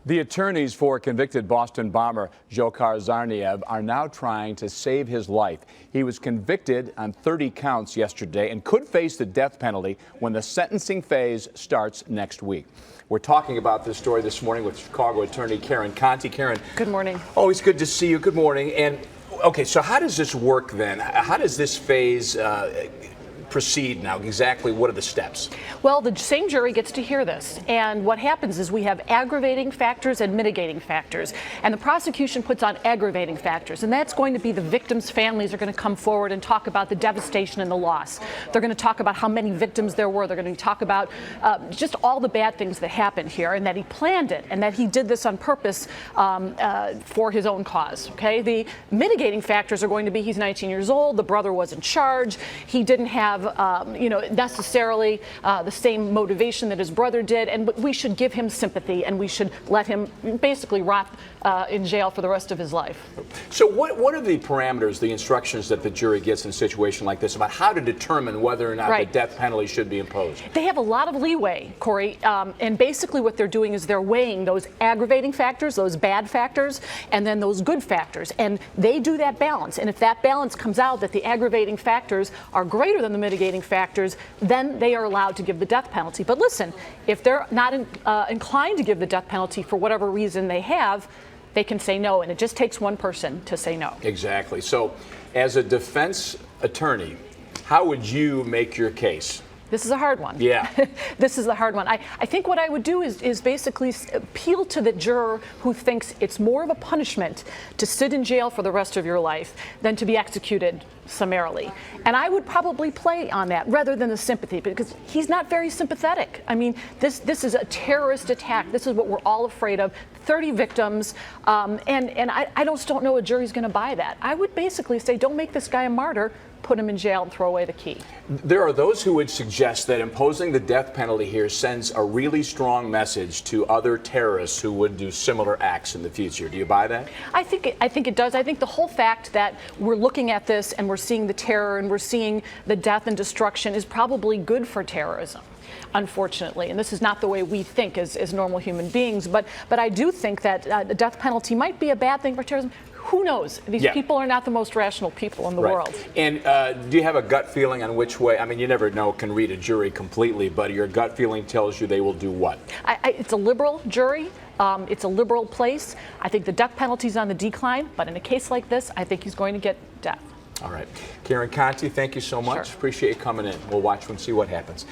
The attorneys for convicted Boston bomber Dzhokhar Tsarnaev are now trying to save his life. He was convicted on 30 counts yesterday and could face the death penalty when the sentencing phase starts next week. We're talking about this story this morning with Chicago attorney Karen Conti. Karen. Good morning. Always good to see you. Good morning. And okay, so how does this work then? How does this phase proceed now? Exactly what are the steps? Well, the same jury gets to hear this, and what happens is we have aggravating factors and mitigating factors, and the prosecution puts on aggravating factors, and that's going to be the victims' families are going to come forward and talk about the devastation and the loss. They're going to talk about how many victims there were. They're going to talk about just all the bad things that happened here, and that he planned it, and that he did this on purpose for his own cause. Okay, the mitigating factors are going to be he's 19 years old, the brother was in charge, he didn't have necessarily the same motivation that his brother did, and we should give him sympathy, and we should let him basically rot in jail for the rest of his life. So what are the parameters, the instructions that the jury gets in a situation like this about how to determine whether or not the death penalty should be imposed? They have a lot of leeway, Corey, and basically what they're doing is they're weighing those aggravating factors, those bad factors, and then those good factors, and they do that balance. And if that balance comes out that the aggravating factors are greater than the mitigating factors, then they are allowed to give the death penalty. But listen, if they're not inclined to give the death penalty for whatever reason they have, they can say no, and it just takes one person to say no. Exactly. So as a defense attorney, how would you make your case? This is a hard one. Yeah. This is a hard one. I think what I would do is basically appeal to the juror who thinks it's more of a punishment to sit in jail for the rest of your life than to be executed summarily. And I would probably play on that rather than the sympathy, because he's not very sympathetic. I mean, this is a terrorist attack. This is what we're all afraid of. 30 victims, and I just don't know a jury's going to buy that. I would basically say, don't make this guy a martyr. Put him in jail and throw away the key. There are those who would suggest that imposing the death penalty here sends a really strong message to other terrorists who would do similar acts in the future. Do you buy that? I think it does. I think the whole fact that we're looking at this and we're seeing the terror and we're seeing the death and destruction is probably good for terrorism, unfortunately. And this is not the way we think as normal human beings. But I do think that the death penalty might be a bad thing for terrorism. Who knows? These people are not the most rational people in the world. And do you have a gut feeling on which way? I mean, you never know, can read a jury completely, but your gut feeling tells you they will do what? It's a liberal jury. It's a liberal place. I think the death penalty is on the decline, but in a case like this, I think he's going to get death. All right. Karen Conti, thank you so much. Sure. Appreciate you coming in. We'll watch and see what happens.